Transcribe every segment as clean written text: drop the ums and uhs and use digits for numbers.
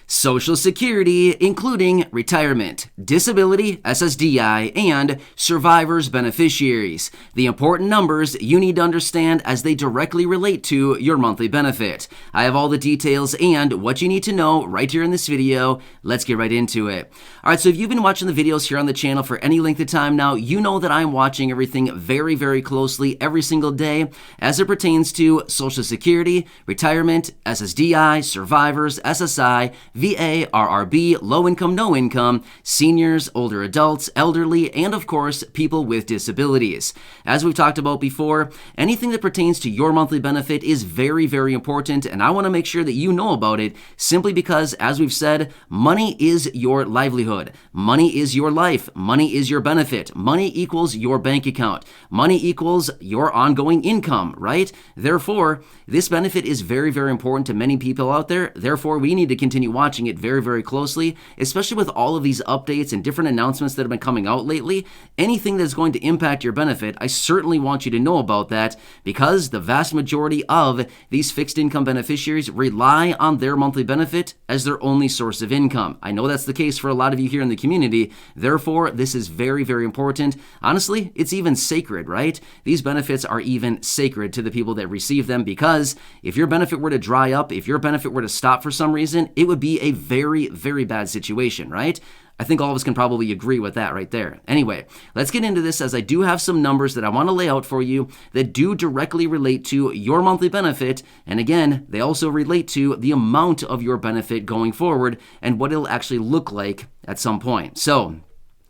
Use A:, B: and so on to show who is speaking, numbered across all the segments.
A: Social Security, including retirement, disability, SSDI, and survivors' beneficiaries. The important numbers you need to understand as they directly relate to your monthly benefit. I have all the details and what you need to know right here in this video. Let's get right into it. All right, so if you've been watching the videos here on the channel for any length of time now, you know that I'm watching everything very, very closely every single day as it pertains to Social Security, retirement, SSDI, survivors, SSI, VA, RRB, low income, no income, seniors, older adults, elderly, and of course, people with disabilities. As we've talked about before, anything that pertains to your monthly benefit is very, very important, and I want to make sure that you know about it simply because, as we've said, money is your livelihood. Money is your life. Money is your benefit. Money equals your bank account. Money equals your ongoing income, right? Therefore, this benefit is very, very important to many people out there. Therefore, we need to continue watching it very, very closely, especially with all of these updates and different announcements that have been coming out lately. Anything that's going to impact your benefit, I certainly want you to know about that because the vast majority of these fixed income beneficiaries rely on their monthly benefit as their only source of income. I know that's the case for a lot of you here in the community. Therefore, this is very, very important. Honestly, it's even sacred, right? These benefits are even sacred to the people that receive them because if your benefit were to dry up, if your benefit were to stop for some reason, it would be a very, very bad situation, right? I think all of us can probably agree with that right there. Anyway, let's get into this as I do have some numbers that I want to lay out for you that do directly relate to your monthly benefit. And again, they also relate to the amount of your benefit going forward and what it'll actually look like at some point. So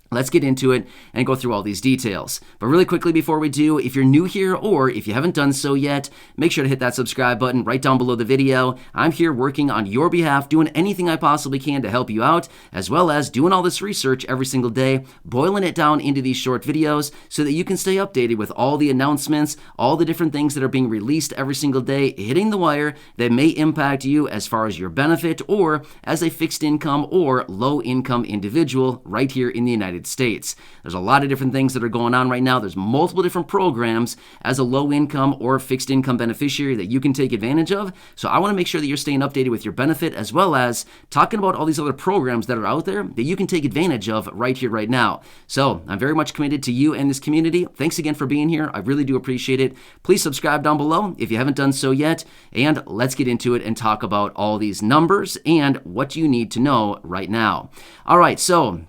A: let's get into it and go through all these details. But really quickly before we do, if you're new here or if you haven't done so yet, make sure to hit that subscribe button right down below the video. I'm here working on your behalf, doing anything I possibly can to help you out, as well as doing all this research every single day, boiling it down into these short videos so that you can stay updated with all the announcements, all the different things that are being released every single day, hitting the wire that may impact you as far as your benefit or as a fixed income or low income individual right here in the United States. There's a lot of different things that are going on right now. There's multiple different programs as a low income or fixed income beneficiary that you can take advantage of. So I want to make sure that you're staying updated with your benefit as well as talking about all these other programs that are out there that you can take advantage of right here, right now. So I'm very much committed to you and this community. Thanks again for being here. I really do appreciate it. Please subscribe down below if you haven't done so yet. And let's get into it and talk about all these numbers and what you need to know right now. All right, so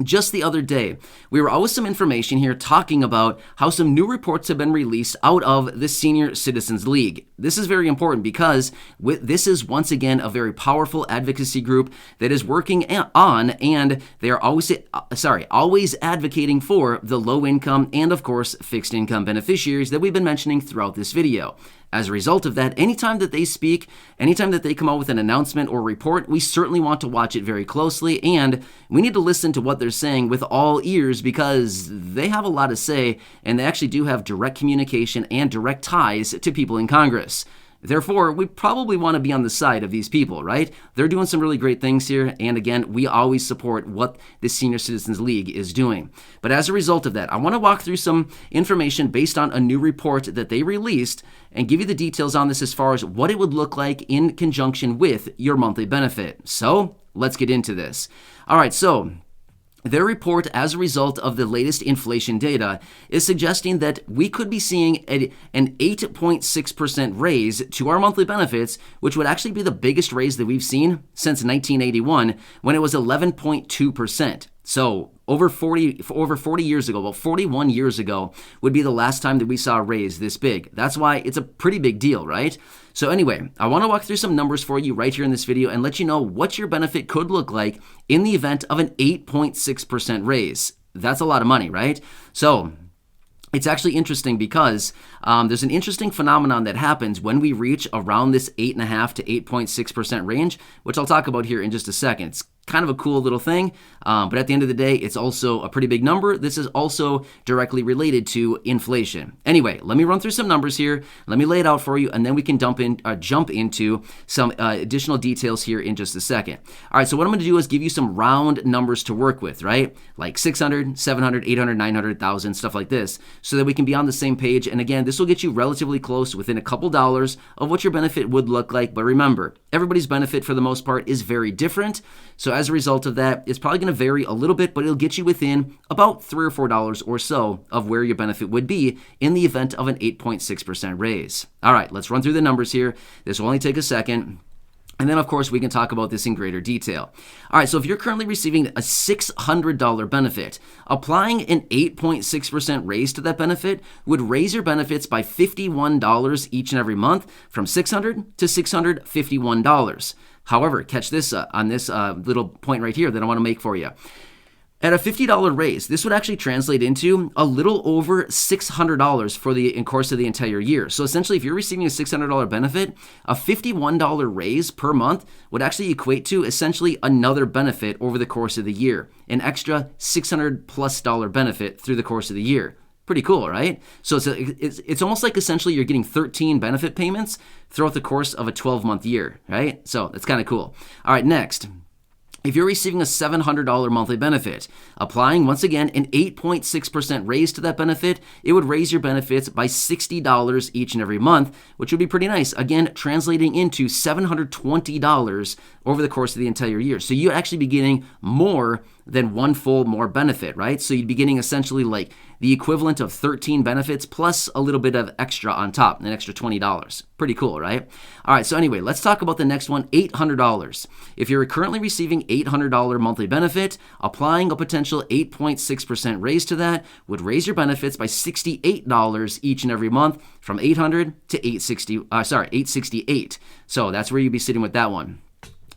A: just the other day, we were out with some information here talking about how some new reports have been released out of the Senior Citizens League. This is very important because this is once again a very powerful advocacy group that is working on and they are always advocating for the low income and of course fixed income beneficiaries that we've been mentioning throughout this video. As a result of that, anytime that they speak, anytime that they come out with an announcement or report, we certainly want to watch it very closely and we need to listen to what they're saying with all ears because they have a lot to say and they actually do have direct communication and direct ties to people in Congress. Therefore, we probably want to be on the side of these people, right? They're doing some really great things here. And again, we always support what the Senior Citizens League is doing. But as a result of that, I want to walk through some information based on a new report that they released and give you the details on this as far as what it would look like in conjunction with your monthly benefit. So let's get into this. All right, so their report, as a result of the latest inflation data, is suggesting that we could be seeing an 8.6% raise to our monthly benefits, which would actually be the biggest raise that we've seen since 1981, when it was 11.2%. So over 40 years ago, well, 41 years ago would be the last time that we saw a raise this big. That's why it's a pretty big deal, right? So anyway, I want to walk through some numbers for you right here in this video and let you know what your benefit could look like in the event of an 8.6% raise. That's a lot of money, right? So it's actually interesting because there's an interesting phenomenon that happens when we reach around this 8.5 to 8.6% range, which I'll talk about here in just a second. It's kind of a cool little thing, but at the end of the day, it's also a pretty big number. This is also directly related to inflation. Anyway, let me run through some numbers here. Let me lay it out for you, and then we can jump into some additional details here in just a second. All right, so what I'm going to do is give you some round numbers to work with, right? Like 600, 700, 800, 900, 1,000, stuff like this, so that we can be on the same page. And again, this will get you relatively close within a couple dollars of what your benefit would look like. But remember, everybody's benefit for the most part is very different. So as a result of that, it's probably going to vary a little bit, but it'll get you within about $3 or $4 or so of where your benefit would be in the event of an 8.6% raise. All right, let's run through the numbers here. This will only take a second. And then, of course, we can talk about this in greater detail. All right, so if you're currently receiving a $600 benefit, applying an 8.6% raise to that benefit would raise your benefits by $51 each and every month from $600 to $651. However, catch this on this little point right here that I want to make for you. At a $50 raise, this would actually translate into a little over $600 for the course of the entire year. So essentially, if you're receiving a $600 benefit, a $51 raise per month would actually equate to essentially another benefit over the course of the year, an extra $600+ benefit through the course of the year. Pretty cool, right? So it's almost like essentially you're getting 13 benefit payments throughout the course of a 12-month year, right? So that's kind of cool. All right, next. If you're receiving a $700 monthly benefit, applying, once again, an 8.6% raise to that benefit, it would raise your benefits by $60 each and every month, which would be pretty nice. Again, translating into $720 over the course of the entire year. So you'd actually be getting more than one full more benefit, right? So you'd be getting essentially like the equivalent of 13 benefits plus a little bit of extra on top, an extra $20. Pretty cool, right? All right, so anyway, let's talk about the next one, $800. If you're currently receiving $800 monthly benefit, applying a potential 8.6% raise to that would raise your benefits by $68 each and every month from $800 to $868. So that's where you'd be sitting with that one.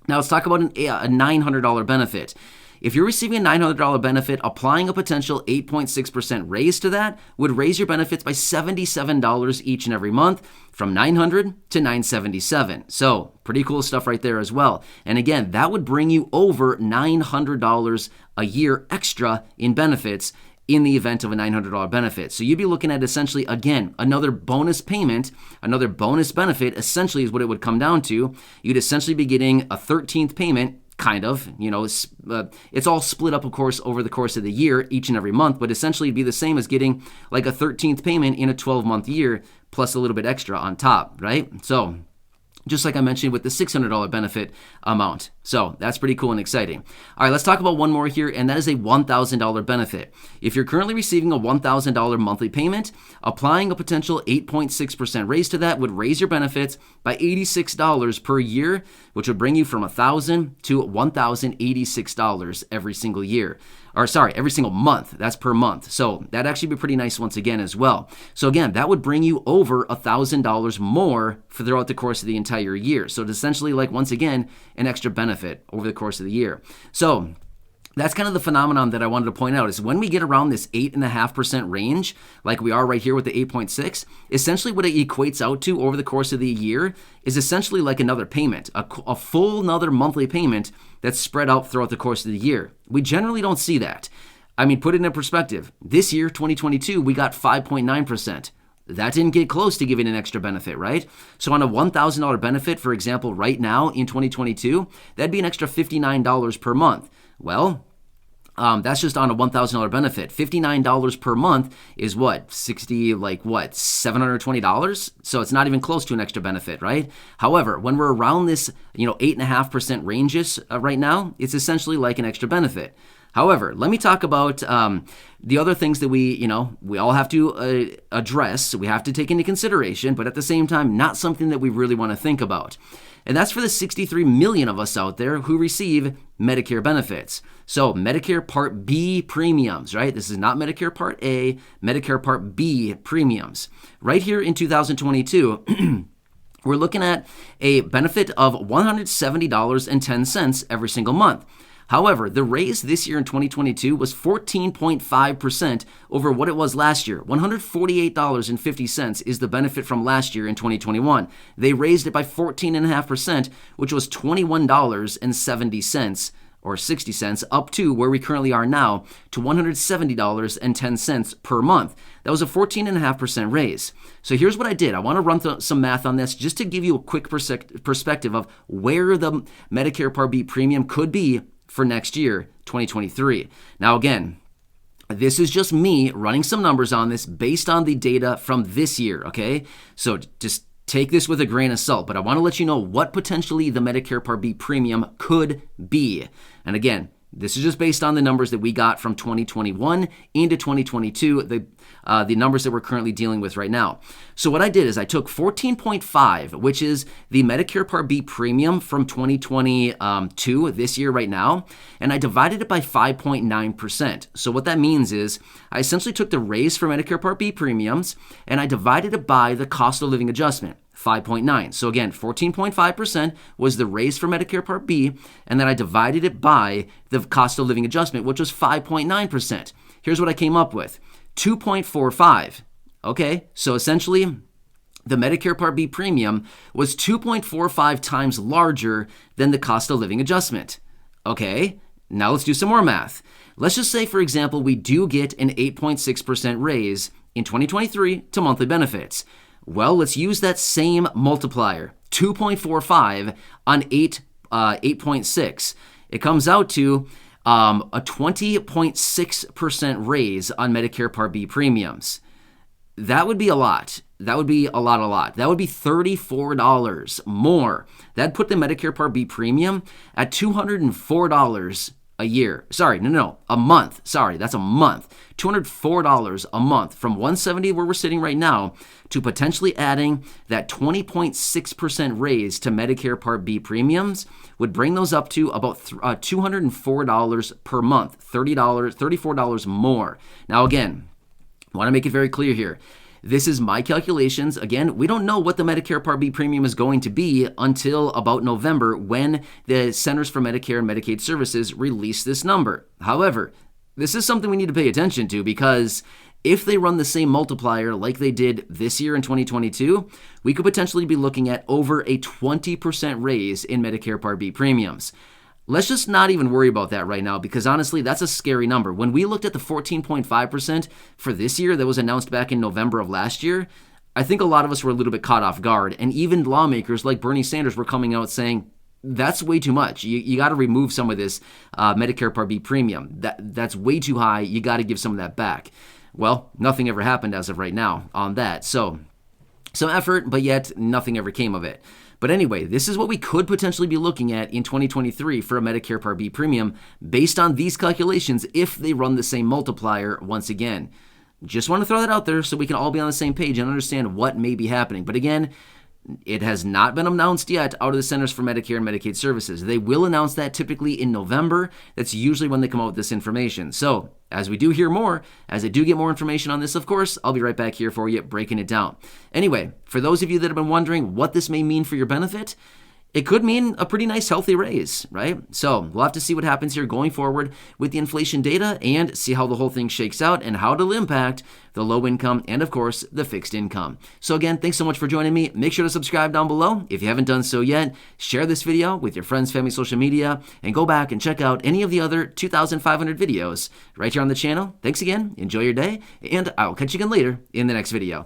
A: Now let's talk about a $900 benefit. If you're receiving a $900 benefit, applying a potential 8.6% raise to that would raise your benefits by $77 each and every month from $900 to $977. So pretty cool stuff right there as well. And again, that would bring you over $900 a year extra in benefits in the event of a $900 benefit. So you'd be looking at essentially, again, another bonus payment, another bonus benefit, essentially is what it would come down to. You'd essentially be getting a 13th payment, kind of, it's all split up, of course, over the course of the year, each and every month, but essentially it'd be the same as getting like a 13th payment in a 12-month year, plus a little bit extra on top, right? So just like I mentioned with the $600 benefit amount. So that's pretty cool and exciting. All right, let's talk about one more here, and that is a $1,000 benefit. If you're currently receiving a $1,000 monthly payment, applying a potential 8.6% raise to that would raise your benefits by $86 per year, which would bring you from $1,000 to $1,086 every single year. Every single month. That's per month. So that'd actually be pretty nice once again as well. So again, that would bring you over $1,000 more throughout the course of the entire year. So it's essentially like, once again, an extra benefit over the course of the year. So that's kind of the phenomenon that I wanted to point out, is when we get around this 8.5% range, like we are right here with the 8.6, essentially what it equates out to over the course of the year is essentially like another payment, a full another monthly payment that's spread out throughout the course of the year. We generally don't see that. I mean, put it in perspective. This year, 2022, we got 5.9%. That didn't get close to giving an extra benefit, right? So on a $1,000 benefit, for example, right now in 2022, that'd be an extra $59 per month. Well, that's just on a $1,000 benefit. $59 per month is what? $720? So it's not even close to an extra benefit, right? However, when we're around this, 8.5% ranges right now, it's essentially like an extra benefit. However, let me talk about the other things that we all have to address, we have to take into consideration, but at the same time, not something that we really want to think about. And that's for the 63 million of us out there who receive Medicare benefits. So Medicare Part B premiums, right? This is not Medicare Part A, Medicare Part B premiums. Right here in 2022, we're looking at a benefit of $170.10 every single month. However, the raise this year in 2022 was 14.5% over what it was last year. $148.50 is the benefit from last year in 2021. They raised it by 14.5%, which was $21.70 or 60 cents, up to where we currently are now, to $170.10 per month. That was a 14.5% raise. So here's what I did. I want to run some math on this just to give you a quick perspective of where the Medicare Part B premium could be for next year, 2023. Now again, this is just me running some numbers on this based on the data from this year, okay? So just take this with a grain of salt, but I want to let you know what potentially the Medicare Part B premium could be. And again, this is just based on the numbers that we got from 2021 into 2022, the numbers that we're currently dealing with right now. So what I did is I took 14.5, which is the Medicare Part B premium from 2022, this year right now, and I divided it by 5.9%. So what that means is I essentially took the raise for Medicare Part B premiums and I divided it by the cost of living adjustment. 5.9. So again, 14.5% was the raise for Medicare Part B, and then I divided it by the cost of living adjustment, which was 5.9%. Here's what I came up with, 2.45. Okay, so essentially, the Medicare Part B premium was 2.45 times larger than the cost of living adjustment. Okay, now let's do some more math. Let's just say, for example, we do get an 8.6% raise in 2023 to monthly benefits. Well, let's use that same multiplier, 2.45 on 8.6. It comes out to a 20.6% raise on Medicare Part B premiums. That would be a lot. That would be a lot. That would be $34 more. That'd put the Medicare Part B premium at $204 a year. A month. That's a month. $204 a month from $170 where we're sitting right now to potentially adding that 20.6% raise to Medicare Part B premiums would bring those up to about $204 per month, $34 more. Now again, I want to make it very clear here. This is my calculations. Again, we don't know what the Medicare Part B premium is going to be until about November when the Centers for Medicare and Medicaid Services release this number. However, this is something we need to pay attention to because if they run the same multiplier like they did this year in 2022, we could potentially be looking at over a 20% raise in Medicare Part B premiums. Let's just not even worry about that right now because honestly, that's a scary number. When we looked at the 14.5% for this year that was announced back in November of last year, I think a lot of us were a little bit caught off guard. And even lawmakers like Bernie Sanders were coming out saying, that's way too much. You got to remove some of this Medicare Part B premium. That's way too high. You got to give some of that back. Well, nothing ever happened as of right now on that. So some effort, but yet nothing ever came of it. But anyway, this is what we could potentially be looking at in 2023 for a Medicare Part B premium based on these calculations if they run the same multiplier once again. Just want to throw that out there so we can all be on the same page and understand what may be happening. But again, it has not been announced yet out of the Centers for Medicare and Medicaid Services. They will announce that typically in November. That's usually when they come out with this information. So as we do hear more, as I do get more information on this, of course, I'll be right back here for you breaking it down. Anyway, for those of you that have been wondering what this may mean for your benefit, it could mean a pretty nice healthy raise, right? So we'll have to see what happens here going forward with the inflation data and see how the whole thing shakes out and how it'll impact the low income and, of course, the fixed income. So again, thanks so much for joining me. Make sure to subscribe down below if you haven't done so yet. Share this video with your friends, family, social media, and go back and check out any of the other 2,500 videos right here on the channel. Thanks again. Enjoy your day, and I'll catch you again later in the next video.